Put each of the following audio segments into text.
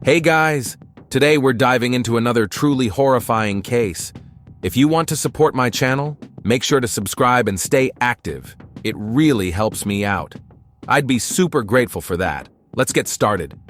Hey guys! Today we're diving into another truly horrifying case. If you want to support my channel, make sure to subscribe and stay active. It really helps me out. I'd be super grateful for that. Let's get started.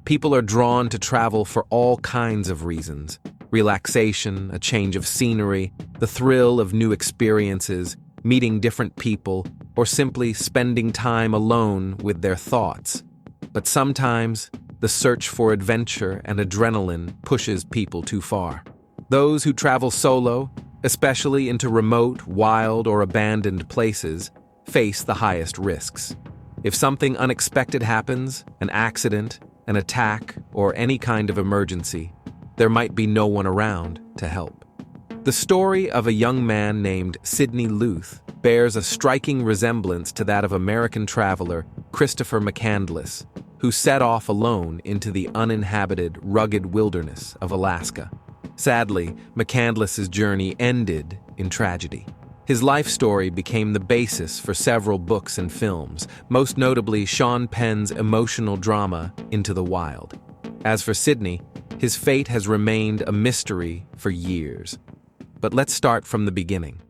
People are drawn to travel for all kinds of reasons. Relaxation, a change of scenery, the thrill of new experiences, meeting different people, or simply spending time alone with their thoughts. But sometimes, the search for adventure and adrenaline pushes people too far. Those who travel solo, especially into remote, wild, or abandoned places, face the highest risks. If something unexpected happens, an accident, an attack, or any kind of emergency, there might be no one around to help. The story of a young man named Sidney Luth bears a striking resemblance to that of American traveler Christopher McCandless, who set off alone into the uninhabited, rugged wilderness of Alaska. Sadly, McCandless's journey ended in tragedy. His life story became the basis for several books and films, most notably Sean Penn's emotional drama Into the Wild. As for Sidney, his fate has remained a mystery for years. But let's start from the beginning.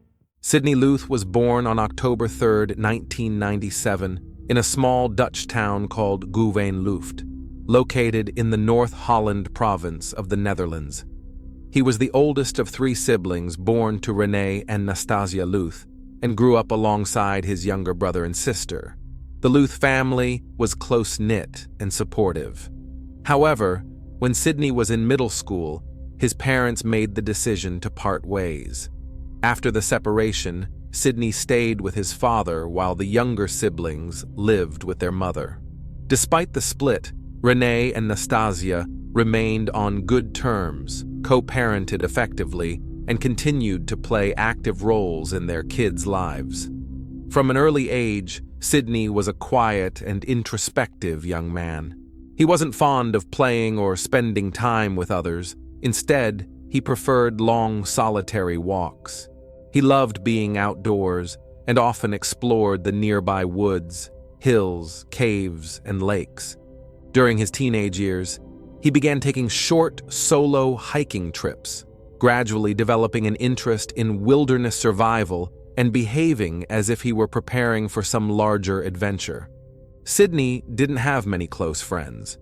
Sidney Luth was born on October 3, 1997, in a small Dutch town called Goeveen-Luft, located in the North Holland province of the Netherlands. He was the oldest of three siblings born to René and Nastasia Luth, and grew up alongside his younger brother and sister. The Luth family was close-knit and supportive. However, when Sidney was in middle school, his parents made the decision to part ways. After the separation, Sidney stayed with his father while the younger siblings lived with their mother. Despite the split, René and Nastasia remained on good terms, co-parented effectively, and continued to play active roles in their kids' lives. From an early age, Sidney was a quiet and introspective young man. He wasn't fond of playing or spending time with others. Instead, he preferred long, solitary walks. He loved being outdoors and often explored the nearby woods, hills, caves, and lakes. During his teenage years, he began taking short, solo hiking trips, gradually developing an interest in wilderness survival and behaving as if he were preparing for some larger adventure. Sidney didn't have many close friends.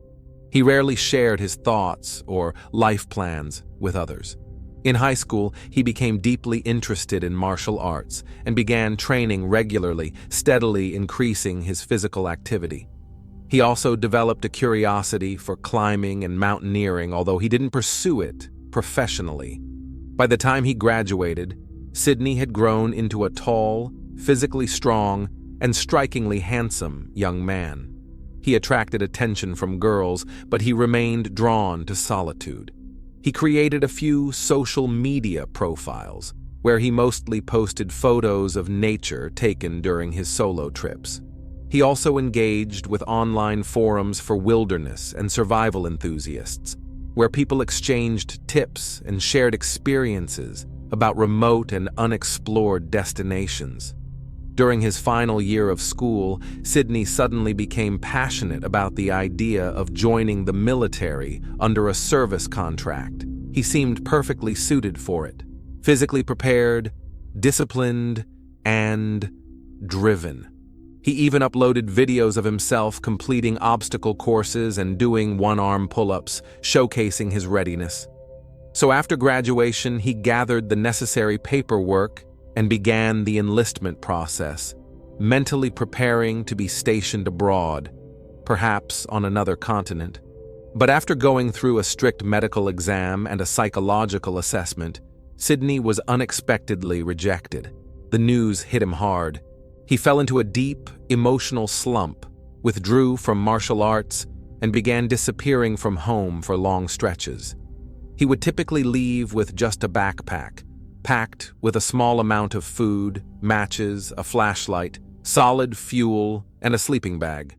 He rarely shared his thoughts or life plans with others. In high school, he became deeply interested in martial arts and began training regularly, steadily increasing his physical activity. He also developed a curiosity for climbing and mountaineering, although he didn't pursue it professionally. By the time he graduated, Sidney had grown into a tall, physically strong, and strikingly handsome young man. He attracted attention from girls, but he remained drawn to solitude. He created a few social media profiles, where he mostly posted photos of nature taken during his solo trips. He also engaged with online forums for wilderness and survival enthusiasts, where people exchanged tips and shared experiences about remote and unexplored destinations. During his final year of school, Sidney suddenly became passionate about the idea of joining the military under a service contract. He seemed perfectly suited for it, physically prepared, disciplined, and driven. He even uploaded videos of himself completing obstacle courses and doing one-arm pull-ups, showcasing his readiness. So after graduation, he gathered the necessary paperwork and began the enlistment process, mentally preparing to be stationed abroad, perhaps on another continent. But after going through a strict medical exam and a psychological assessment, Sidney was unexpectedly rejected. The news hit him hard. He fell into a deep, emotional slump, withdrew from martial arts, and began disappearing from home for long stretches. He would typically leave with just a backpack, packed with a small amount of food, matches, a flashlight, solid fuel, and a sleeping bag.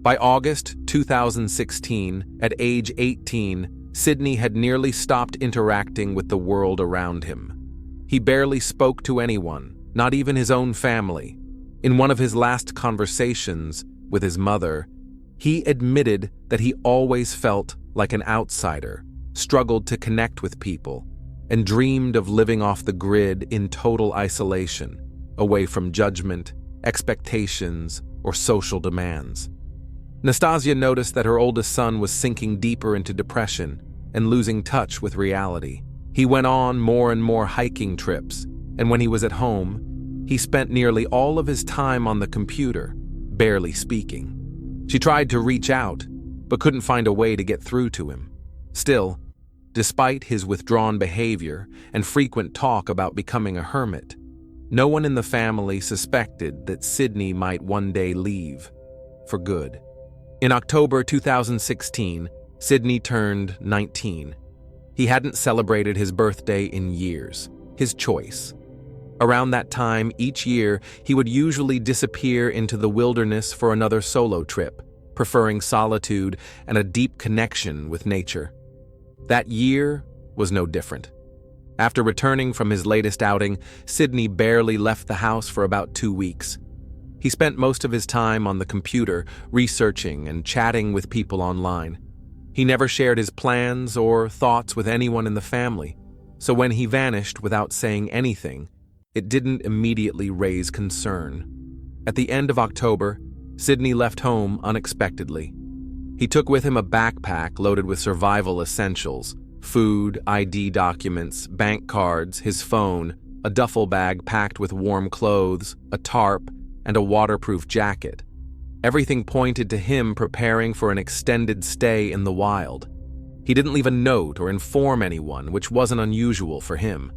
By August 2016, at age 18, Sidney had nearly stopped interacting with the world around him. He barely spoke to anyone, not even his own family. In one of his last conversations with his mother, he admitted that he always felt like an outsider, struggled to connect with people, and dreamed of living off the grid in total isolation, away from judgment, expectations, or social demands. Nastasia noticed that her oldest son was sinking deeper into depression and losing touch with reality. He went on more and more hiking trips, and when he was at home, he spent nearly all of his time on the computer, barely speaking. She tried to reach out, but couldn't find a way to get through to him. Still, despite his withdrawn behavior and frequent talk about becoming a hermit, no one in the family suspected that Sydney might one day leave, for good. In October 2016, Sydney turned 19. He hadn't celebrated his birthday in years, his choice. Around that time, each year, he would usually disappear into the wilderness for another solo trip, preferring solitude and a deep connection with nature. That year was no different. After returning from his latest outing, Sydney barely left the house for about 2 weeks. He spent most of his time on the computer, researching and chatting with people online. He never shared his plans or thoughts with anyone in the family, so when he vanished without saying anything, it didn't immediately raise concern. At the end of October, Sydney left home unexpectedly. He took with him a backpack loaded with survival essentials: food, ID documents, bank cards, his phone, a duffel bag packed with warm clothes, a tarp, and a waterproof jacket. Everything pointed to him preparing for an extended stay in the wild. He didn't leave a note or inform anyone, which wasn't unusual for him.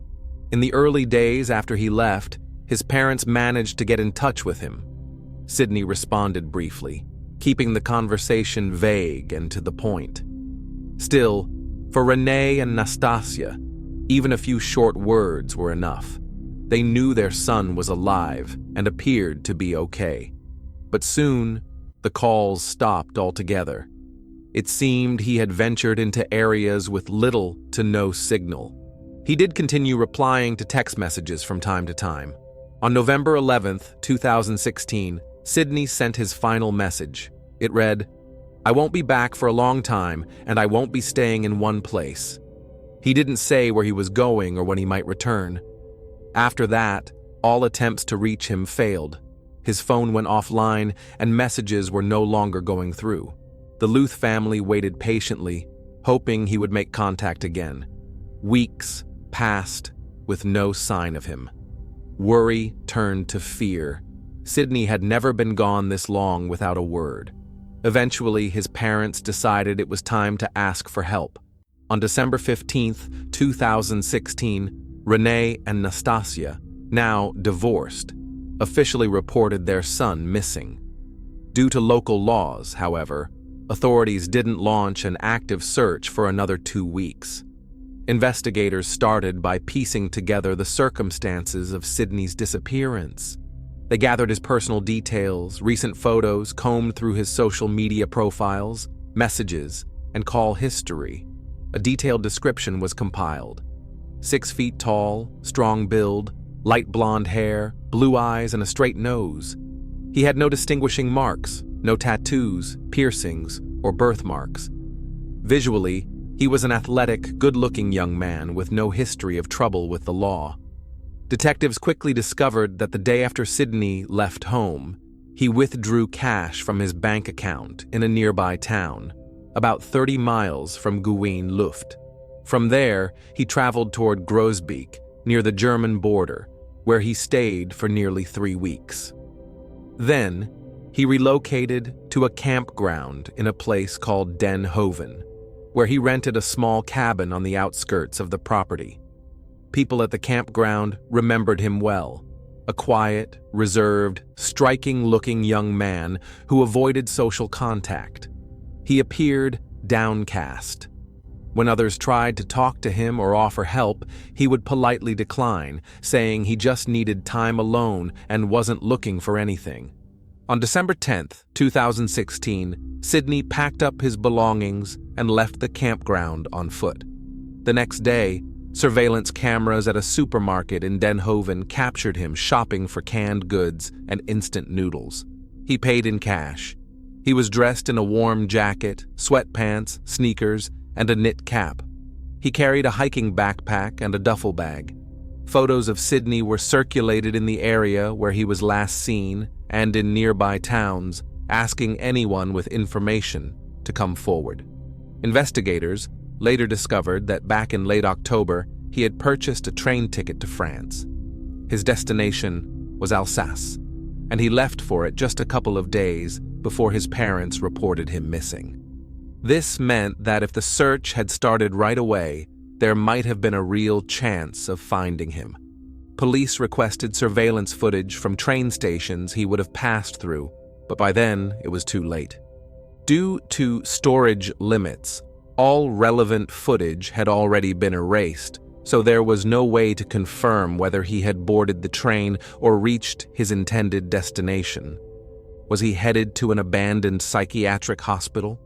In the early days after he left, his parents managed to get in touch with him. Sydney responded briefly, keeping the conversation vague and to the point. Still, for Renee and Nastasia, even a few short words were enough. They knew their son was alive and appeared to be okay. But soon, the calls stopped altogether. It seemed he had ventured into areas with little to no signal. He did continue replying to text messages from time to time. On November 11th, 2016, Sydney sent his final message. It read, "I won't be back for a long time, and I won't be staying in one place." He didn't say where he was going or when he might return. After that, all attempts to reach him failed. His phone went offline, and messages were no longer going through. The Luth family waited patiently, hoping he would make contact again. Weeks passed with no sign of him. Worry turned to fear. Sydney had never been gone this long without a word. Eventually, his parents decided it was time to ask for help. On December 15th, 2016, Renee and Nastasia, now divorced, officially reported their son missing. Due to local laws, however, authorities didn't launch an active search for another 2 weeks. Investigators started by piecing together the circumstances of Sydney's disappearance. They gathered his personal details, recent photos, combed through his social media profiles, messages, and call history. A detailed description was compiled. 6 feet tall, strong build, light blonde hair, blue eyes, and a straight nose. He had no distinguishing marks, no tattoos, piercings, or birthmarks. Visually, he was an athletic, good-looking young man with no history of trouble with the law. Detectives quickly discovered that the day after Sydney left home, he withdrew cash from his bank account in a nearby town, about 30 miles from Guin-Luft. From there, he traveled toward Groesbeek, near the German border, where he stayed for nearly 3 weeks. Then, he relocated to a campground in a place called Den Hoven, where he rented a small cabin on the outskirts of the property. People at the campground remembered him well, a quiet, reserved, striking-looking young man who avoided social contact. He appeared downcast. When others tried to talk to him or offer help, he would politely decline, saying he just needed time alone and wasn't looking for anything. On December 10th, 2016, Sydney packed up his belongings and left the campground on foot. The next day, surveillance cameras at a supermarket in Den Hoven captured him shopping for canned goods and instant noodles. He paid in cash. He was dressed in a warm jacket, sweatpants, sneakers, and a knit cap. He carried a hiking backpack and a duffel bag. Photos of Sydney were circulated in the area where he was last seen and in nearby towns, asking anyone with information to come forward. Investigators later discovered that back in late October, he had purchased a train ticket to France. His destination was Alsace, and he left for it just a couple of days before his parents reported him missing. This meant that if the search had started right away, there might have been a real chance of finding him. Police requested surveillance footage from train stations he would have passed through, but by then it was too late. Due to storage limits, all relevant footage had already been erased, so there was no way to confirm whether he had boarded the train or reached his intended destination. Was he headed to an abandoned psychiatric hospital?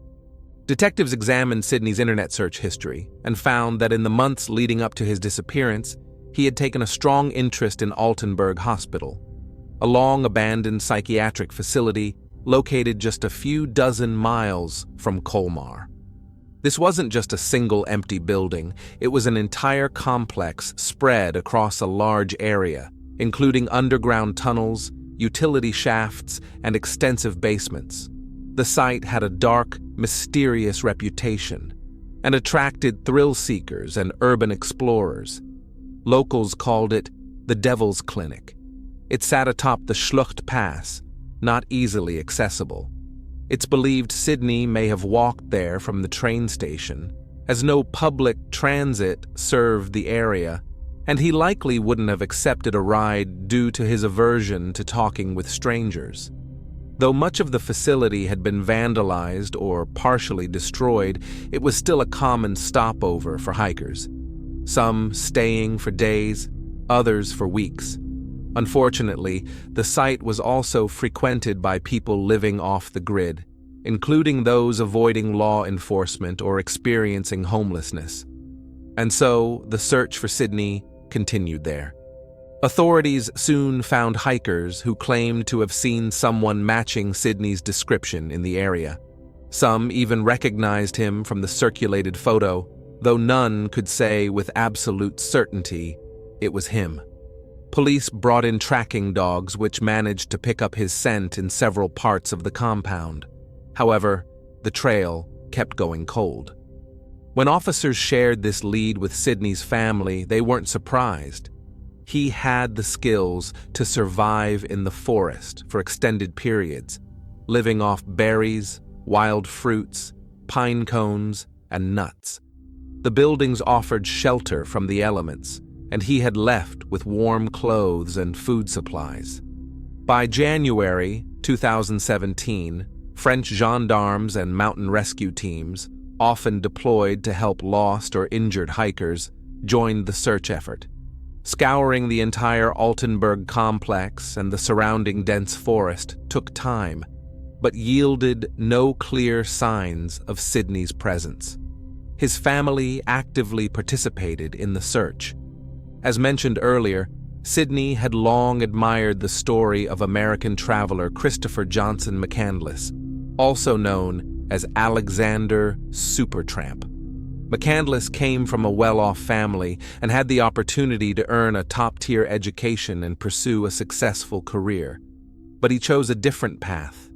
Detectives examined Sydney's internet search history and found that in the months leading up to his disappearance, he had taken a strong interest in Altenburg Hospital, a long-abandoned psychiatric facility located just a few dozen miles from Colmar. This wasn't just a single empty building, it was an entire complex spread across a large area, including underground tunnels, utility shafts, and extensive basements. The site had a dark, mysterious reputation and attracted thrill-seekers and urban explorers. Locals called it the Devil's Clinic. It sat atop the Schlucht Pass, not easily accessible. It's believed Sydney may have walked there from the train station, as no public transit served the area, and he likely wouldn't have accepted a ride due to his aversion to talking with strangers. Though much of the facility had been vandalized or partially destroyed, it was still a common stopover for hikers, some staying for days, others for weeks. Unfortunately, the site was also frequented by people living off the grid, including those avoiding law enforcement or experiencing homelessness. And so, the search for Sydney continued there. Authorities soon found hikers who claimed to have seen someone matching Sydney's description in the area. Some even recognized him from the circulated photo, though none could say with absolute certainty it was him. Police brought in tracking dogs which managed to pick up his scent in several parts of the compound. However, the trail kept going cold. When officers shared this lead with Sydney's family, they weren't surprised. He had the skills to survive in the forest for extended periods, living off berries, wild fruits, pine cones, and nuts. The buildings offered shelter from the elements, and he had left with warm clothes and food supplies. By January 2017, French gendarmes and mountain rescue teams, often deployed to help lost or injured hikers, joined the search effort. Scouring the entire Altenburg complex and the surrounding dense forest took time, but yielded no clear signs of Sydney's presence. His family actively participated in the search. As mentioned earlier, Sydney had long admired the story of American traveler Christopher Johnson McCandless, also known as Alexander Supertramp. McCandless came from a well-off family and had the opportunity to earn a top-tier education and pursue a successful career. But he chose a different path.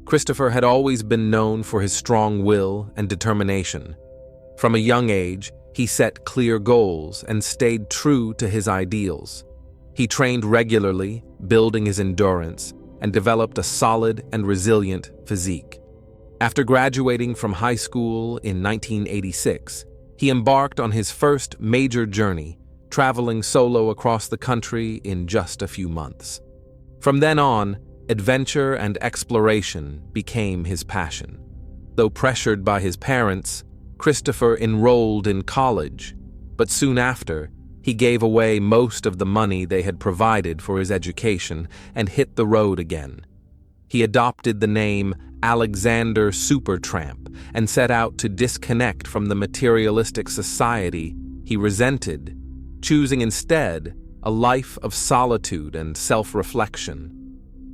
Christopher had always been known for his strong will and determination. From a young age, he set clear goals and stayed true to his ideals. He trained regularly, building his endurance, and developed a solid and resilient physique. After graduating from high school in 1986, he embarked on his first major journey, traveling solo across the country in just a few months. From then on, adventure and exploration became his passion. Though pressured by his parents, Christopher enrolled in college, but soon after, he gave away most of the money they had provided for his education and hit the road again. He adopted the name Alexander Supertramp and set out to disconnect from the materialistic society he resented, choosing instead a life of solitude and self-reflection.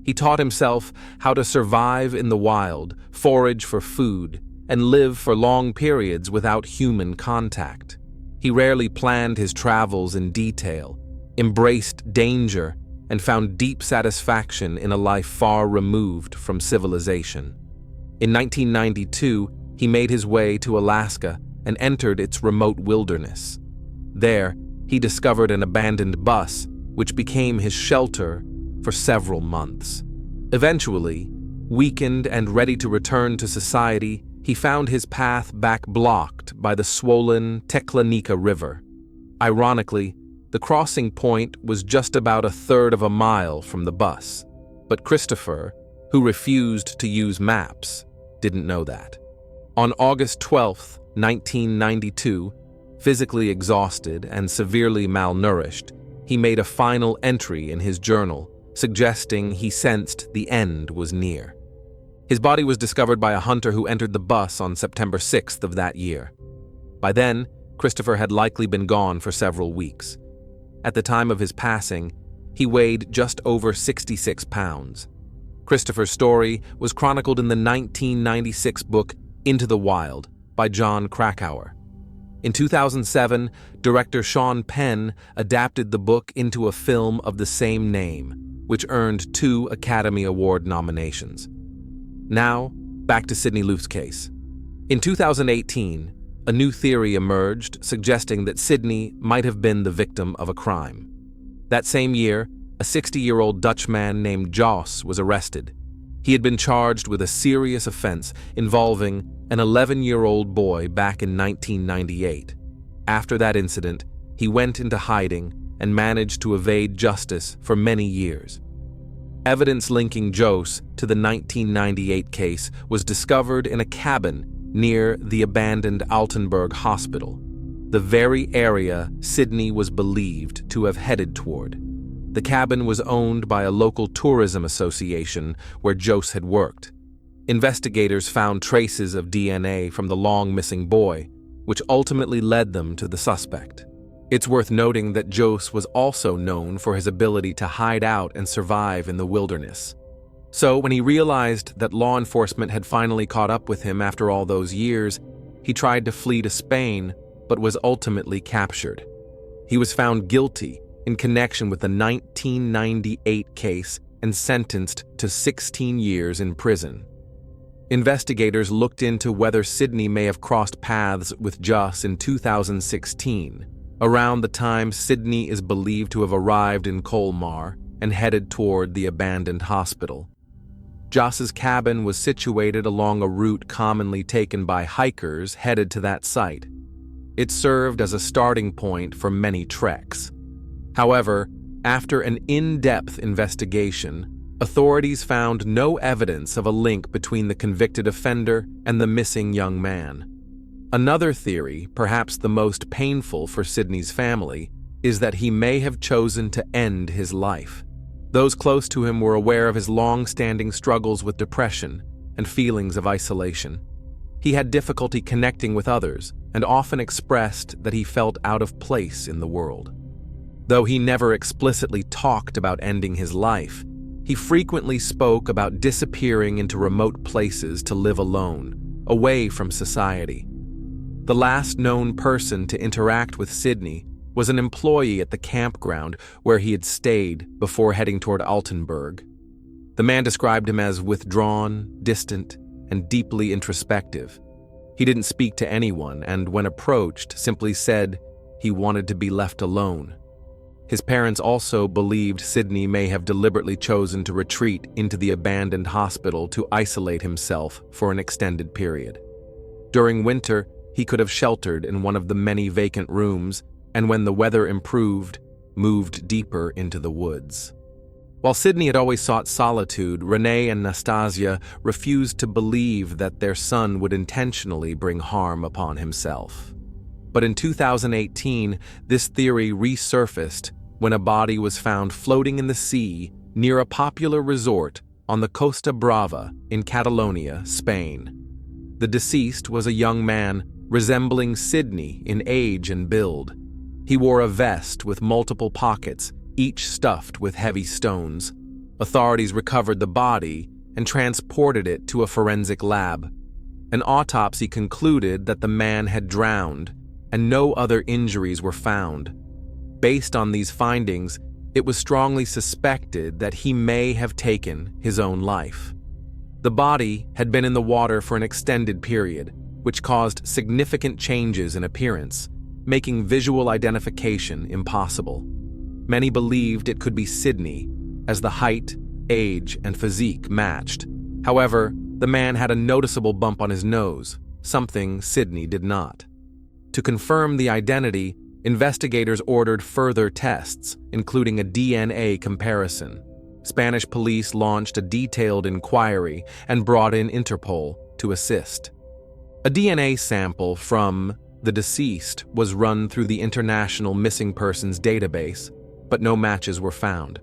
He taught himself how to survive in the wild, forage for food, and live for long periods without human contact. He rarely planned his travels in detail, embraced danger, and found deep satisfaction in a life far removed from civilization. In 1992, he made his way to Alaska and entered its remote wilderness. There, he discovered an abandoned bus, which became his shelter for several months. Eventually, weakened and ready to return to society, he found his path back blocked by the swollen Teklanika River. Ironically, the crossing point was just about a third of a mile from the bus, but Christopher, who refused to use maps, didn't know that. On August 12, 1992, physically exhausted and severely malnourished, he made a final entry in his journal, suggesting he sensed the end was near. His body was discovered by a hunter who entered the bus on September 6th of that year. By then, Christopher had likely been gone for several weeks. At the time of his passing, he weighed just over 66 pounds. Christopher's story was chronicled in the 1996 book Into the Wild by John Krakauer. In 2007, director Sean Penn adapted the book into a film of the same name, which earned 2 Academy Award nominations. Now, back to Sidney Lufe's case. In 2018, a new theory emerged suggesting that Sidney might have been the victim of a crime. That same year, a 60-year-old Dutchman named Jos was arrested. He had been charged with a serious offense involving an 11-year-old boy back in 1998. After that incident, he went into hiding and managed to evade justice for many years. Evidence linking Jos to the 1998 case was discovered in a cabin near the abandoned Altenburg Hospital, the very area Sidney was believed to have headed toward. The cabin was owned by a local tourism association where Jos had worked. Investigators found traces of DNA from the long-missing boy, which ultimately led them to the suspect. It's worth noting that Jos was also known for his ability to hide out and survive in the wilderness. So when he realized that law enforcement had finally caught up with him after all those years, he tried to flee to Spain, but was ultimately captured. He was found guilty in connection with the 1998 case and sentenced to 16 years in prison. Investigators looked into whether Sidney may have crossed paths with Jos in 2016, around the time Sidney is believed to have arrived in Colmar and headed toward the abandoned hospital. Jos's cabin was situated along a route commonly taken by hikers headed to that site. It served as a starting point for many treks. However, after an in-depth investigation, authorities found no evidence of a link between the convicted offender and the missing young man. Another theory, perhaps the most painful for Sidney's family, is that he may have chosen to end his life. Those close to him were aware of his long-standing struggles with depression and feelings of isolation. He had difficulty connecting with others and often expressed that he felt out of place in the world. Though he never explicitly talked about ending his life, he frequently spoke about disappearing into remote places to live alone, away from society. The last known person to interact with Sidney was an employee at the campground where he had stayed before heading toward Altenburg. The man described him as withdrawn, distant, and deeply introspective. He didn't speak to anyone and, when approached, simply said he wanted to be left alone. His parents also believed Sidney may have deliberately chosen to retreat into the abandoned hospital to isolate himself for an extended period. During winter, he could have sheltered in one of the many vacant rooms, and when the weather improved, moved deeper into the woods. While Sidney had always sought solitude, Renee and Nastasia refused to believe that their son would intentionally bring harm upon himself. But in 2018, this theory resurfaced when a body was found floating in the sea near a popular resort on the Costa Brava in Catalonia, Spain. The deceased was a young man resembling Sidney in age and build. He wore a vest with multiple pockets, each stuffed with heavy stones. Authorities recovered the body and transported it to a forensic lab. An autopsy concluded that the man had drowned and no other injuries were found. Based on these findings, it was strongly suspected that he may have taken his own life. The body had been in the water for an extended period, which caused significant changes in appearance, making visual identification impossible. Many believed it could be Sydney, as the height, age, and physique matched. However, the man had a noticeable bump on his nose, something Sydney did not. To confirm the identity, investigators ordered further tests, including a DNA comparison. Spanish police launched a detailed inquiry and brought in Interpol to assist. A DNA sample from the deceased was run through the International Missing Persons database, but no matches were found.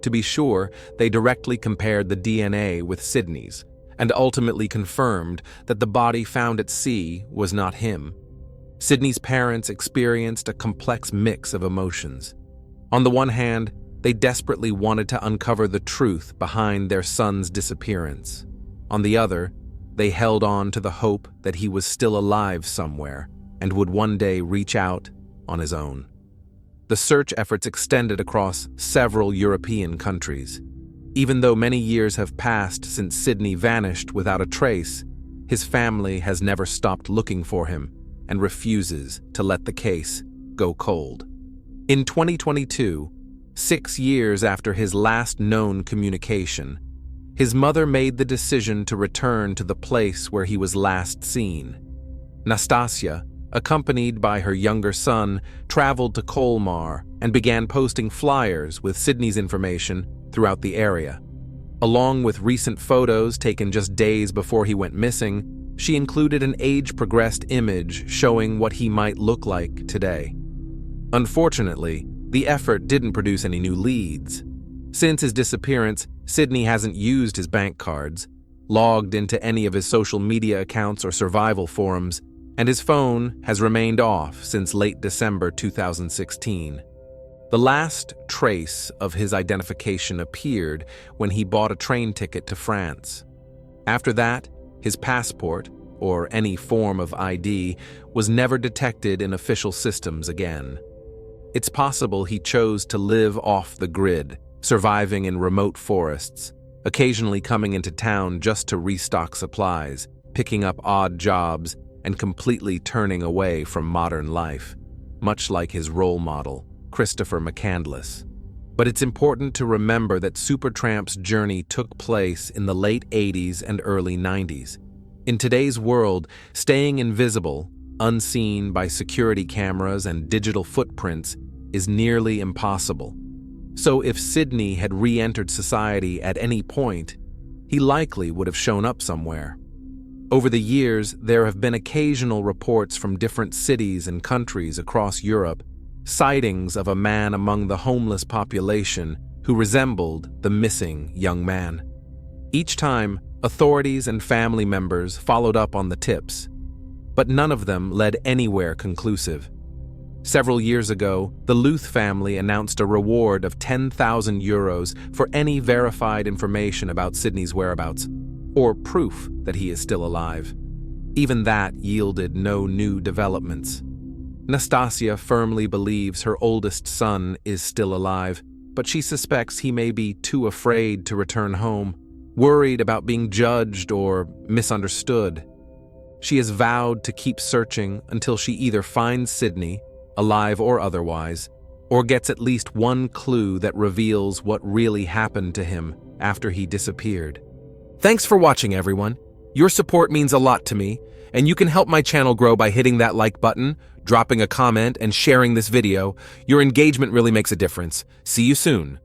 To be sure, they directly compared the DNA with Sydney's and ultimately confirmed that the body found at sea was not him. Sydney's parents experienced a complex mix of emotions. On the one hand, they desperately wanted to uncover the truth behind their son's disappearance. On the other, they held on to the hope that he was still alive somewhere and would one day reach out on his own. The search efforts extended across several European countries. Even though many years have passed since Sydney vanished without a trace, his family has never stopped looking for him and refuses to let the case go cold. In 2022, 6 years after his last known communication, his mother made the decision to return to the place where he was last seen. Nastasia, accompanied by her younger son, traveled to Colmar and began posting flyers with Sydney's information throughout the area. Along with recent photos taken just days before he went missing, she included an age-progressed image showing what he might look like today. Unfortunately, the effort didn't produce any new leads. Since his disappearance, Sydney hasn't used his bank cards, logged into any of his social media accounts or survival forums, and his phone has remained off since late December 2016. The last trace of his identification appeared when he bought a train ticket to France. After that, his passport, or any form of ID, was never detected in official systems again. It's possible he chose to live off the grid, surviving in remote forests, occasionally coming into town just to restock supplies, picking up odd jobs, and completely turning away from modern life, much like his role model, Christopher McCandless. But it's important to remember that Supertramp's journey took place in the late 80s and early 90s. In today's world, staying invisible, unseen by security cameras and digital footprints, is nearly impossible. So if Sydney had re-entered society at any point, he likely would have shown up somewhere. Over the years, there have been occasional reports from different cities and countries across Europe, sightings of a man among the homeless population who resembled the missing young man. Each time, authorities and family members followed up on the tips, but none of them led anywhere conclusive. Several years ago, the Luth family announced a reward of €10,000 for any verified information about Sydney's whereabouts, or proof that he is still alive. Even that yielded no new developments. Nastasia firmly believes her oldest son is still alive, but she suspects he may be too afraid to return home, worried about being judged or misunderstood. She has vowed to keep searching until she either finds Sydney, alive or otherwise, or gets at least one clue that reveals what really happened to him after he disappeared. Thanks for watching, everyone. Your support means a lot to me, and you can help my channel grow by hitting that like button, dropping a comment, and sharing this video. Your engagement really makes a difference. See you soon.